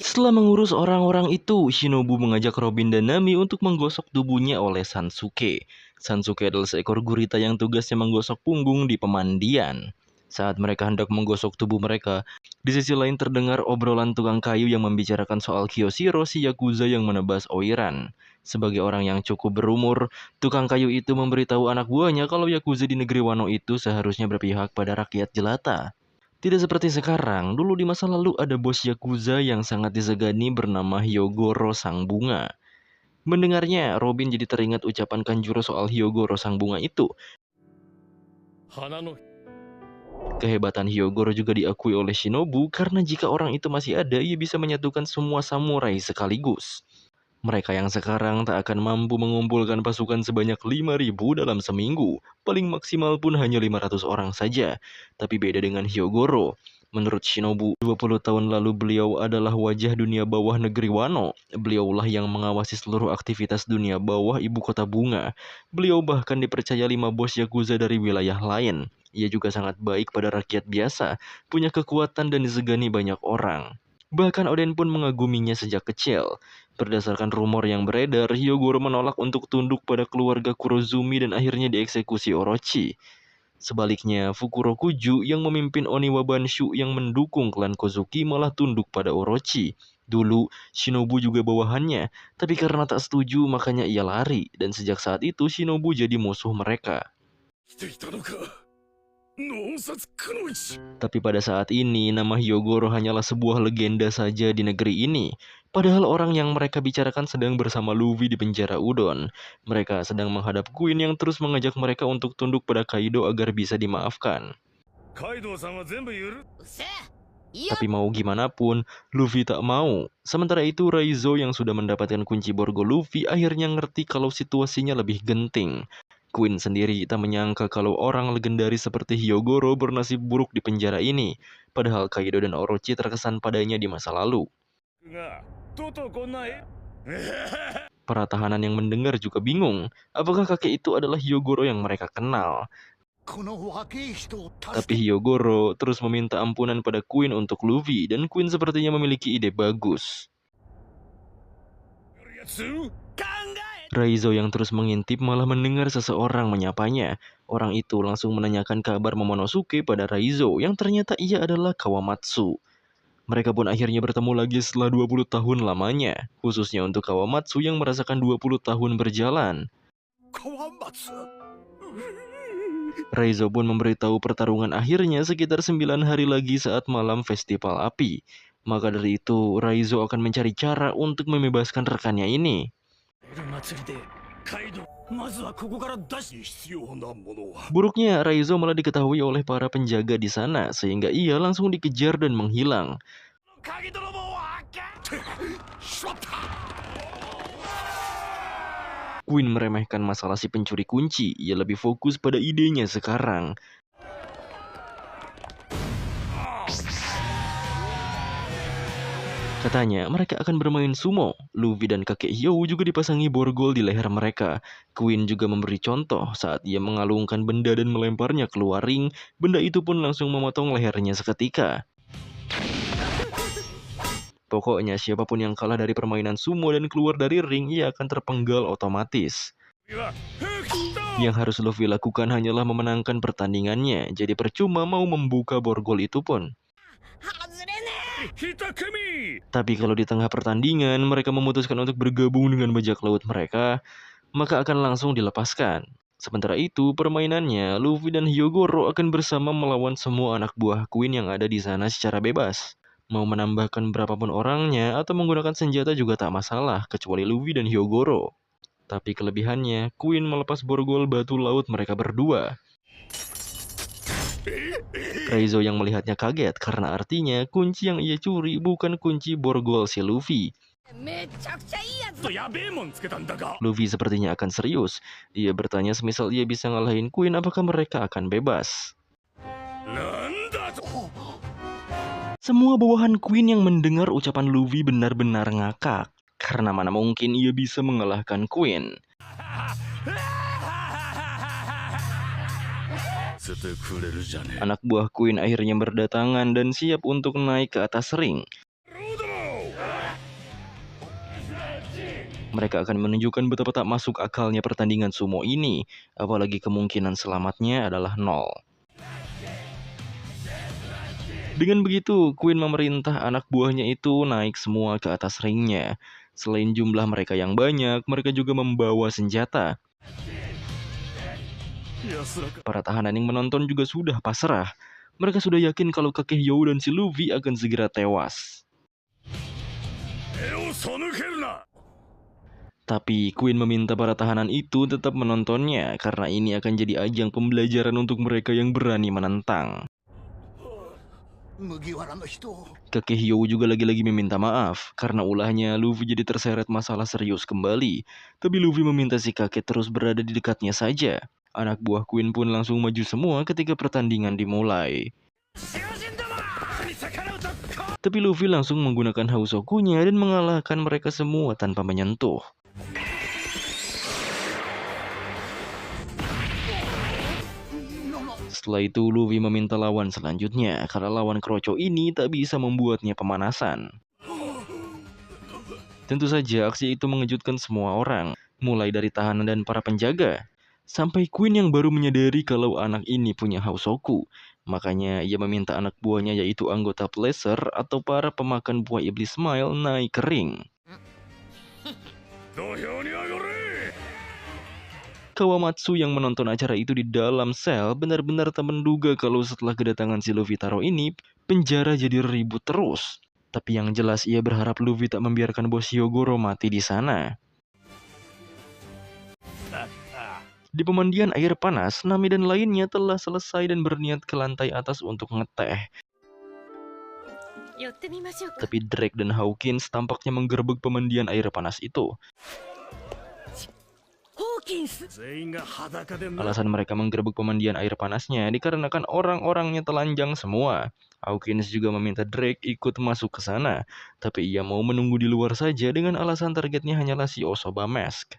Setelah mengurus orang-orang itu, Shinobu mengajak Robin dan Nami untuk menggosok tubuhnya oleh Sansuke. Sansuke adalah seekor gurita yang tugasnya menggosok punggung di pemandian. Saat mereka hendak menggosok tubuh mereka, di sisi lain terdengar obrolan tukang kayu yang membicarakan soal Kyoshiro, si Yakuza yang menebas Oiran. Sebagai orang yang cukup berumur, tukang kayu itu memberitahu anak buahnya kalau Yakuza di negeri Wano itu seharusnya berpihak pada rakyat jelata. Tidak seperti sekarang, dulu di masa lalu ada bos Yakuza yang sangat disegani bernama Hyogoro Sang Bunga. Mendengarnya, Robin jadi teringat ucapan Kanjuro soal Hyogoro Sang Bunga itu. Kehebatan Hyogoro juga diakui oleh Shinobu karena jika orang itu masih ada, ia bisa menyatukan semua samurai sekaligus. Mereka yang sekarang tak akan mampu mengumpulkan pasukan sebanyak 5.000 dalam seminggu. Paling maksimal pun hanya 500 orang saja. Tapi beda dengan Hyogoro. Menurut Shinobu, 20 tahun lalu beliau adalah wajah dunia bawah negeri Wano. Beliaulah yang mengawasi seluruh aktivitas dunia bawah ibu kota bunga. Beliau bahkan dipercaya 5 bos Yakuza dari wilayah lain. Ia juga sangat baik pada rakyat biasa, punya kekuatan dan disegani banyak orang. Bahkan Oden pun mengaguminya sejak kecil. Berdasarkan rumor yang beredar, Hyogoro menolak untuk tunduk pada keluarga Kurozumi dan akhirnya dieksekusi Orochi. Sebaliknya, Fukurokuju yang memimpin Oniwa Banshu yang mendukung klan Kozuki malah tunduk pada Orochi. Dulu, Shinobu juga bawahannya, tapi karena tak setuju makanya ia lari, dan sejak saat itu Shinobu jadi musuh mereka. Tapi pada saat ini, nama Hyogoro hanyalah sebuah legenda saja di negeri ini. Padahal orang yang mereka bicarakan sedang bersama Luffy di penjara Udon. Mereka sedang menghadap Queen yang terus mengajak mereka untuk tunduk pada Kaido agar bisa dimaafkan. Tapi mau gimana pun, Luffy tak mau. Sementara itu, Raizo yang sudah mendapatkan kunci borgo Luffy akhirnya ngerti kalau situasinya lebih genting. Queen sendiri tak menyangka kalau orang legendaris seperti Hyogoro bernasib buruk di penjara ini. Padahal Kaido dan Orochi terkesan padanya di masa lalu. Para tahanan yang mendengar juga bingung. Apakah kakek itu adalah Hyogoro yang mereka kenal? Tapi Hyogoro terus meminta ampunan pada Queen untuk Luffy. Dan Queen sepertinya memiliki ide bagus. Raizo yang terus mengintip malah mendengar seseorang menyapanya. Orang itu langsung menanyakan kabar Momonosuke pada Raizo yang ternyata ia adalah Kawamatsu. Mereka pun akhirnya bertemu lagi setelah 20 tahun lamanya. Khususnya untuk Kawamatsu yang merasakan 20 tahun berjalan. Raizo pun memberitahu pertarungan akhirnya sekitar 9 hari lagi saat malam festival api. Maka dari itu, Raizo akan mencari cara untuk membebaskan rekannya ini. Buruknya, Raizo malah diketahui oleh para penjaga di sana, sehingga ia langsung dikejar dan menghilang. Queen meremehkan masalah si pencuri kunci, ia lebih fokus pada idenya sekarang. Katanya, mereka akan bermain sumo. Luffy dan kakek Hyou juga dipasangi borgol di leher mereka. Queen juga memberi contoh saat ia mengalungkan benda dan melemparnya keluar ring. Benda itu pun langsung memotong lehernya seketika. Pokoknya siapapun yang kalah dari permainan sumo dan keluar dari ring, ia akan terpenggal otomatis. Yang harus Luffy lakukan hanyalah memenangkan pertandingannya, jadi percuma mau membuka borgol itu pun. Tapi kalau di tengah pertandingan mereka memutuskan untuk bergabung dengan bajak laut mereka, maka akan langsung dilepaskan. Sementara itu, permainannya, Luffy dan Hyogoro akan bersama melawan semua anak buah Queen yang ada di sana secara bebas. Mau menambahkan berapapun orangnya atau menggunakan senjata juga tak masalah, kecuali Luffy dan Hyogoro. Tapi kelebihannya, Queen melepas borgol batu laut mereka berdua. Raizo yang melihatnya kaget karena artinya kunci yang ia curi bukan kunci borgol si Luffy. Luffy sepertinya akan serius. Ia bertanya semisal ia bisa ngalahin Queen, apakah mereka akan bebas? Semua bawahan Queen yang mendengar ucapan Luffy benar-benar ngakak. Karena mana mungkin ia bisa mengalahkan Queen. Anak buah Queen akhirnya berdatangan dan siap untuk naik ke atas ring. Mereka akan menunjukkan betapa tak masuk akalnya pertandingan sumo ini, apalagi kemungkinan selamatnya adalah 0. Dengan begitu, Queen memerintah anak buahnya itu naik semua ke atas ringnya. Selain jumlah mereka yang banyak, mereka juga membawa senjata. Para tahanan yang menonton juga sudah pasrah. Mereka sudah yakin kalau kakek Hyou dan si Luffy akan segera tewas. Tapi Queen meminta para tahanan itu tetap menontonnya karena ini akan jadi ajang pembelajaran untuk mereka yang berani menentang. Kakek Hyou juga lagi-lagi meminta maaf karena ulahnya Luffy jadi terseret masalah serius kembali. Tapi Luffy meminta si kakek terus berada di dekatnya saja. Anak buah Queen pun langsung maju semua ketika pertandingan dimulai. Tapi Luffy langsung menggunakan Hausokunya dan mengalahkan mereka semua tanpa menyentuh. Setelah itu Luffy meminta lawan selanjutnya karena lawan Kroco ini tak bisa membuatnya pemanasan. Tentu saja aksi itu mengejutkan semua orang, mulai dari tahanan dan para penjaga. Sampai Queen yang baru menyadari kalau anak ini punya Hausoku. Makanya ia meminta anak buahnya yaitu anggota Placer atau para pemakan buah iblis Smile naik ke ring. Kawamatsu yang menonton acara itu di dalam sel benar-benar tak menduga kalau setelah kedatangan si Luffy Taro ini, penjara jadi ribut terus. Tapi yang jelas ia berharap Luffy tak membiarkan bos Hyogoro mati di sana. Di pemandian air panas, Nami dan lainnya telah selesai dan berniat ke lantai atas untuk ngeteh. Tapi Drake dan Hawkins tampaknya menggerebek pemandian air panas itu. Alasan mereka menggerebek pemandian air panasnya dikarenakan orang-orangnya telanjang semua. Hawkins juga meminta Drake ikut masuk ke sana, tapi ia mau menunggu di luar saja dengan alasan targetnya hanyalah si Osoba Mask.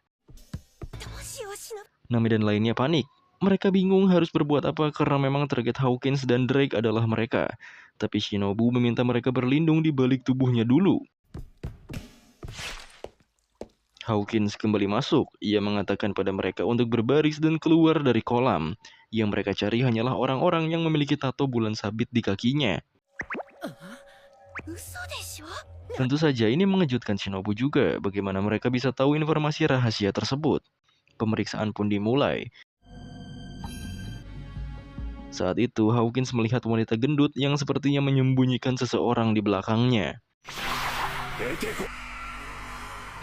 Nami dan lainnya panik. Mereka bingung harus berbuat apa karena memang target Hawkins dan Drake adalah mereka. Tapi Shinobu meminta mereka berlindung di balik tubuhnya dulu. Hawkins kembali masuk. Ia mengatakan pada mereka untuk berbaris dan keluar dari kolam. Yang mereka cari hanyalah orang-orang yang memiliki tato bulan sabit di kakinya. Tentu saja ini mengejutkan Shinobu juga. Bagaimana mereka bisa tahu informasi rahasia tersebut? Pemeriksaan pun dimulai. Saat itu, Hawkins melihat wanita gendut yang sepertinya menyembunyikan seseorang di belakangnya.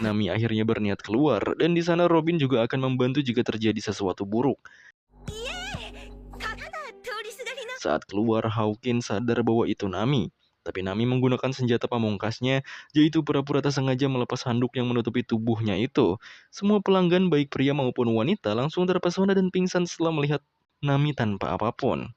Nami akhirnya berniat keluar, dan di sana Robin juga akan membantu jika terjadi sesuatu buruk. Saat keluar, Hawkins sadar bahwa itu Nami. Tapi Nami menggunakan senjata pamungkasnya, yaitu pura-pura tak sengaja melepas handuk yang menutupi tubuhnya itu. Semua pelanggan baik pria maupun wanita langsung terpesona dan pingsan setelah melihat Nami tanpa apapun.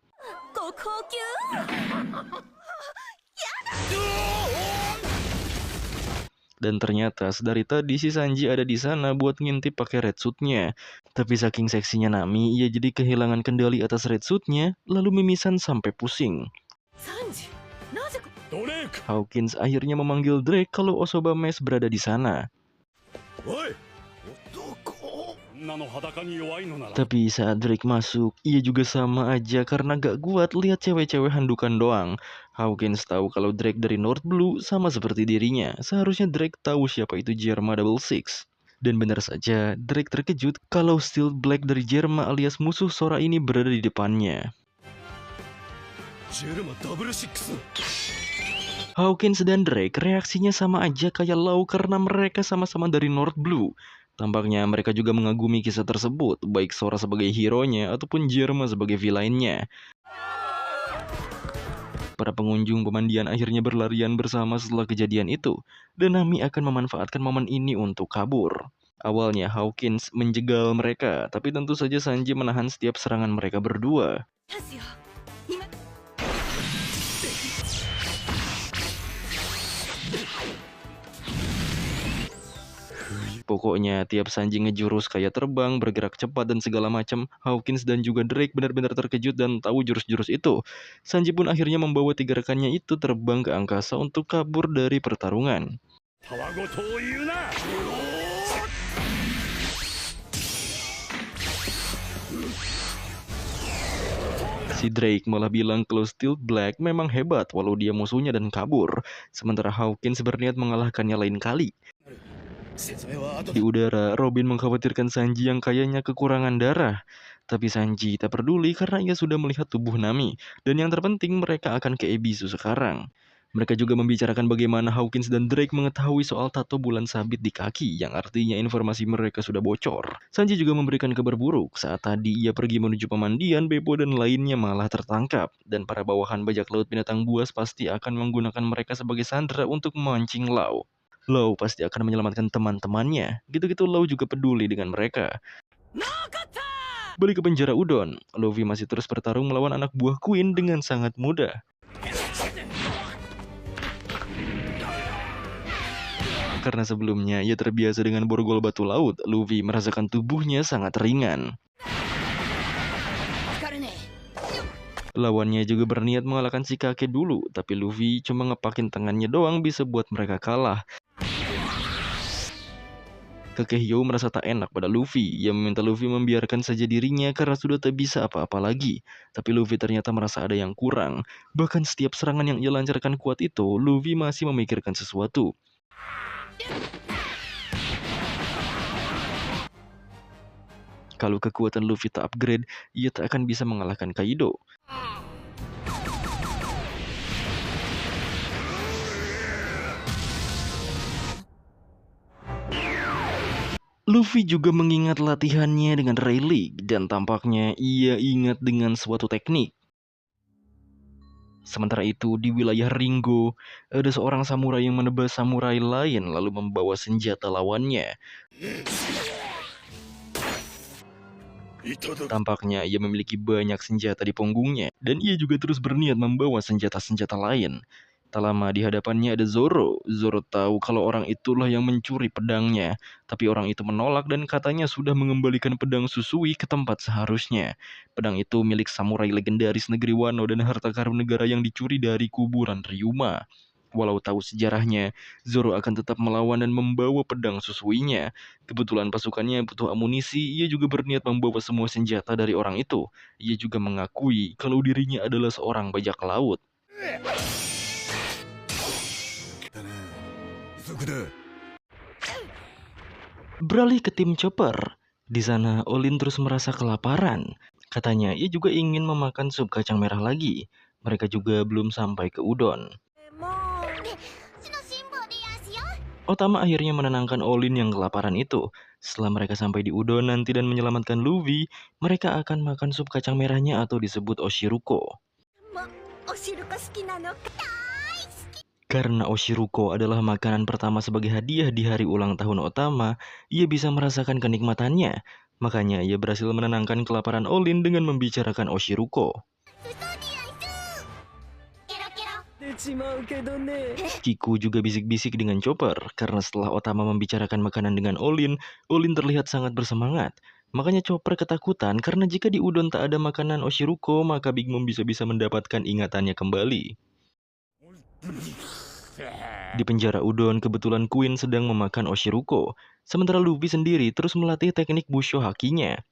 Dan ternyata sedari tadi si Sanji ada di sana buat ngintip pakai red suit-nya. Tapi saking seksinya Nami, ia jadi kehilangan kendali atas red suit-nya, lalu mimisan sampai pusing. Hawkins akhirnya memanggil Drake kalau Osoba Mask berada di sana. Tapi saat Drake masuk, ia juga sama aja karena gak kuat lihat cewek-cewek handukan doang. Hawkins tahu kalau Drake dari North Blue sama seperti dirinya. Seharusnya Drake tahu siapa itu Jerma Double Six. Dan benar saja, Drake terkejut kalau Steel Black dari Jerma alias musuh Sora ini berada di depannya. Hawkins dan Drake reaksinya sama aja kayak Law karena mereka sama-sama dari North Blue. Tampaknya mereka juga mengagumi kisah tersebut, baik Sora sebagai hero-nya ataupun Jerma sebagai villain-nya. Para pengunjung pemandian akhirnya berlarian bersama setelah kejadian itu, dan Nami akan memanfaatkan momen ini untuk kabur. Awalnya Hawkins menjegal mereka, tapi tentu saja Sanji menahan setiap serangan mereka berdua. Pokoknya tiap Sanji ngejurus kayak terbang, bergerak cepat dan segala macam, Hawkins dan juga Drake benar-benar terkejut dan tahu jurus-jurus itu. Sanji pun akhirnya membawa 3 rekannya itu terbang ke angkasa untuk kabur dari pertarungan. Si Drake malah bilang kalau Steel Black memang hebat walau dia musuhnya dan kabur, sementara Hawkins berniat mengalahkannya lain kali. Di udara, Robin mengkhawatirkan Sanji yang kayaknya kekurangan darah. Tapi Sanji tak peduli karena ia sudah melihat tubuh Nami. Dan yang terpenting mereka akan ke Ebisu sekarang. Mereka juga membicarakan bagaimana Hawkins dan Drake mengetahui soal tato bulan sabit di kaki, yang artinya informasi mereka sudah bocor. Sanji juga memberikan kabar buruk saat tadi ia pergi menuju pemandian, Beppo dan lainnya malah tertangkap. Dan para bawahan bajak laut binatang buas pasti akan menggunakan mereka sebagai sandera untuk memancing Law. Law pasti akan menyelamatkan teman-temannya. Gitu-gitu Law juga peduli dengan mereka. Balik ke penjara Udon, Luffy masih terus bertarung melawan anak buah Queen dengan sangat mudah. Karena sebelumnya ia terbiasa dengan borgol batu laut, Luffy merasakan tubuhnya sangat ringan. Lawannya juga berniat mengalahkan si kakek dulu, tapi Luffy cuma ngepakin tangannya doang bisa buat mereka kalah. Kakek Hyo merasa tak enak pada Luffy. Ia meminta Luffy membiarkan saja dirinya karena sudah tak bisa apa-apa lagi. Tapi Luffy ternyata merasa ada yang kurang. Bahkan setiap serangan yang ia lancarkan kuat itu, Luffy masih memikirkan sesuatu. Kalau kekuatan Luffy tak upgrade, ia tak akan bisa mengalahkan Kaido. Luffy juga mengingat latihannya dengan Rayleigh dan tampaknya ia ingat dengan suatu teknik. Sementara itu, di wilayah Ringo, ada seorang samurai yang menebas samurai lain lalu membawa senjata lawannya. Tampaknya ia memiliki banyak senjata di punggungnya, dan ia juga terus berniat membawa senjata-senjata lain. Tak lama di hadapannya ada Zoro. Zoro tahu kalau orang itulah yang mencuri pedangnya, tapi orang itu menolak dan katanya sudah mengembalikan pedang Susui ke tempat seharusnya. Pedang itu milik samurai legendaris negeri Wano dan harta karun negara yang dicuri dari kuburan Ryuma. Walau tahu sejarahnya, Zoro akan tetap melawan dan membawa pedang Susuinya. Kebetulan pasukannya butuh amunisi, ia juga berniat membawa semua senjata dari orang itu. Ia juga mengakui kalau dirinya adalah seorang bajak laut. Beralih ke tim Chopper. Di sana, Olin terus merasa kelaparan. Katanya ia juga ingin memakan sup kacang merah lagi. Mereka juga belum sampai ke udon. Otama akhirnya menenangkan Olin yang kelaparan itu. Setelah mereka sampai di udon nanti dan menyelamatkan Luffy, mereka akan makan sup kacang merahnya atau disebut Oshiruko. Karena Oshiruko adalah makanan pertama sebagai hadiah di hari ulang tahun Otama, ia bisa merasakan kenikmatannya. Makanya ia berhasil menenangkan kelaparan Olin dengan membicarakan Oshiruko. Kiku juga bisik-bisik dengan Chopper, karena setelah Otama membicarakan makanan dengan Olin, Olin terlihat sangat bersemangat. Makanya Chopper ketakutan karena jika di udon tak ada makanan Oshiruko, maka Big Mom bisa-bisa mendapatkan ingatannya kembali. Di penjara udon, kebetulan Queen sedang memakan Oshiruko, sementara Luffy sendiri terus melatih teknik Busho Haki-nya.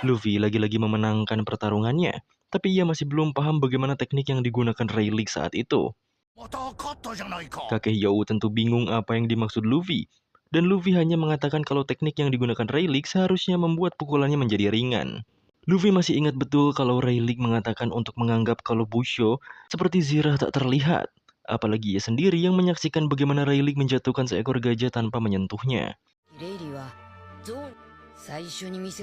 Luffy lagi-lagi memenangkan pertarungannya, tapi ia masih belum paham bagaimana teknik yang digunakan Rayleigh saat itu. Kakek You tentu bingung apa yang dimaksud Luffy, dan Luffy hanya mengatakan kalau teknik yang digunakan Rayleigh seharusnya membuat pukulannya menjadi ringan. Luffy masih ingat betul kalau Rayleigh mengatakan untuk menganggap kalau Busho seperti zirah tak terlihat, apalagi ia sendiri yang menyaksikan bagaimana Rayleigh menjatuhkan seekor gajah tanpa menyentuhnya.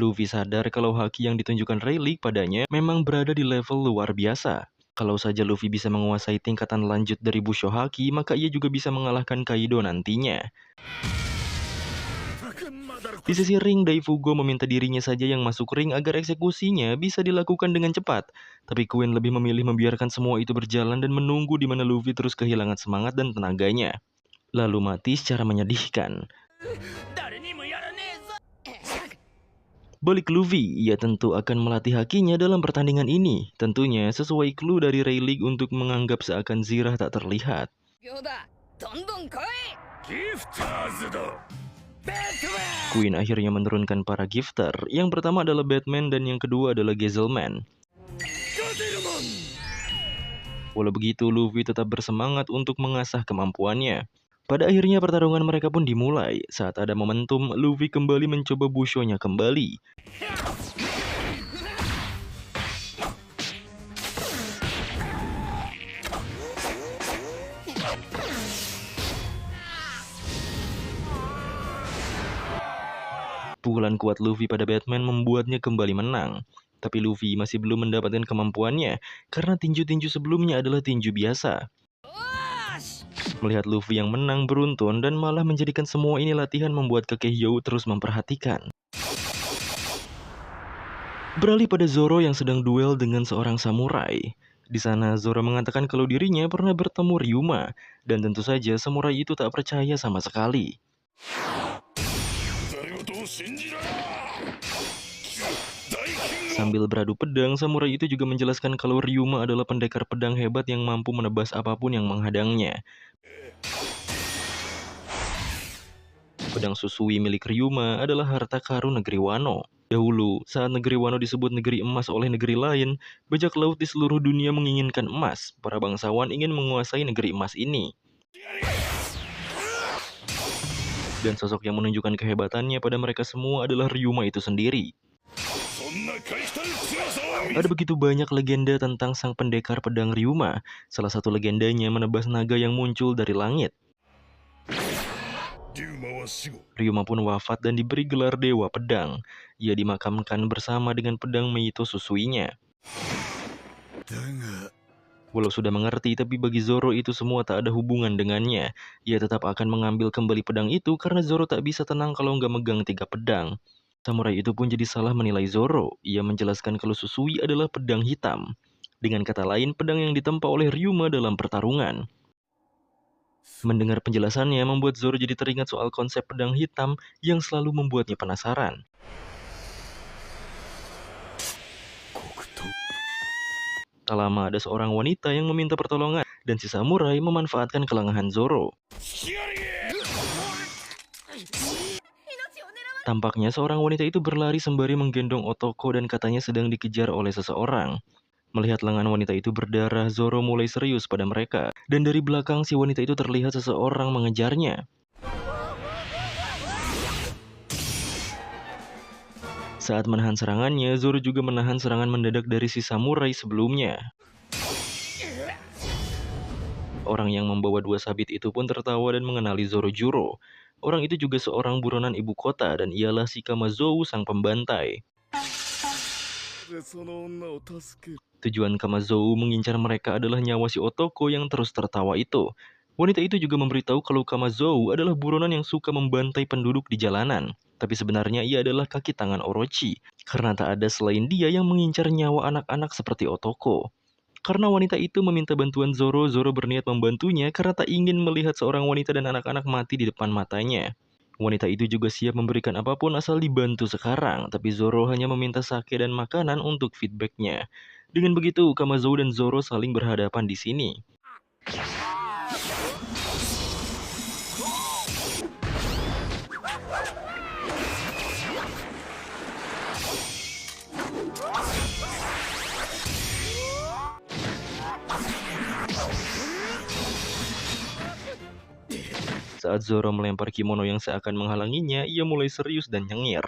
Luffy sadar kalau haki yang ditunjukkan Rayleigh padanya memang berada di level luar biasa. Kalau saja Luffy bisa menguasai tingkatan lanjut dari Busho Haki, maka ia juga bisa mengalahkan Kaido nantinya. Di sisi ring, Daifugo meminta dirinya saja yang masuk ring agar eksekusinya bisa dilakukan dengan cepat. Tapi Queen lebih memilih membiarkan semua itu berjalan dan menunggu di mana Luffy terus kehilangan semangat dan tenaganya. Lalu mati secara menyedihkan. Balik Luffy, ia tentu akan melatih hakinya dalam pertandingan ini. Tentunya sesuai clue dari Rayleigh untuk menganggap seakan zirah tak terlihat. Queen akhirnya menurunkan para gifter. Yang pertama adalah Batman dan yang kedua adalah Gazelman. Walau begitu, Luffy tetap bersemangat untuk mengasah kemampuannya. Pada akhirnya pertarungan mereka pun dimulai. Saat ada momentum, Luffy kembali mencoba Busho-nya kembali. Pukulan kuat Luffy pada Batman membuatnya kembali menang. Tapi Luffy masih belum mendapatkan kemampuannya karena tinju-tinju sebelumnya adalah tinju biasa. Melihat Luffy yang menang beruntun dan malah menjadikan semua ini latihan membuat kakek You terus memperhatikan. Beralih pada Zoro yang sedang duel dengan seorang samurai. Di sana Zoro mengatakan kalau dirinya pernah bertemu Ryuma, dan tentu saja samurai itu tak percaya sama sekali. Sambil beradu pedang, samurai itu juga menjelaskan kalau Ryuma adalah pendekar pedang hebat yang mampu menebas apapun yang menghadangnya. Pedang Susui milik Ryuma adalah harta karun negeri Wano. Dahulu, saat negeri Wano disebut negeri emas oleh negeri lain, bajak laut di seluruh dunia menginginkan emas. Para bangsawan ingin menguasai negeri emas ini. Dan sosok yang menunjukkan kehebatannya pada mereka semua adalah Ryuma itu sendiri. Ada begitu banyak legenda tentang sang pendekar pedang Ryuma. Salah satu legendanya menebas naga yang muncul dari langit. Ryuma pun wafat dan diberi gelar Dewa Pedang. Ia dimakamkan bersama dengan pedang Meito Susui-nya. Walau sudah mengerti, tapi bagi Zoro itu semua tak ada hubungan dengannya. Ia tetap akan mengambil kembali pedang itu karena Zoro tak bisa tenang kalau nggak megang 3 pedang. Samurai itu pun jadi salah menilai Zoro. Ia menjelaskan kalau Susui adalah pedang hitam. Dengan kata lain, pedang yang ditempa oleh Ryuma dalam pertarungan. Mendengar penjelasannya membuat Zoro jadi teringat soal konsep pedang hitam yang selalu membuatnya penasaran. Tak lama ada seorang wanita yang meminta pertolongan dan si samurai memanfaatkan kelengahan Zoro. Tampaknya seorang wanita itu berlari sembari menggendong Otoko dan katanya sedang dikejar oleh seseorang. Melihat lengan wanita itu berdarah, Zoro mulai serius pada mereka. Dan dari belakang si wanita itu terlihat seseorang mengejarnya. Saat menahan serangannya, Zoro juga menahan serangan mendadak dari si samurai sebelumnya. Orang yang membawa dua sabit itu pun tertawa dan mengenali Zoro Juro. Orang itu juga seorang buronan ibu kota dan ialah si Kamazou sang pembantai. Tujuan Kamazou mengincar mereka adalah nyawa si Otoko yang terus tertawa itu. Wanita itu juga memberitahu kalau Kamazou adalah buronan yang suka membantai penduduk di jalanan. Tapi sebenarnya ia adalah kaki tangan Orochi, karena tak ada selain dia yang mengincar nyawa anak-anak seperti Otoko. Karena wanita itu meminta bantuan Zoro, Zoro berniat membantunya karena tak ingin melihat seorang wanita dan anak-anak mati di depan matanya. Wanita itu juga siap memberikan apapun asal dibantu sekarang, tapi Zoro hanya meminta sake dan makanan untuk feedbacknya. Dengan begitu, Kamazou dan Zoro saling berhadapan di sini. Saat Zoro melempar kimono yang seakan menghalanginya, ia mulai serius dan nyengir.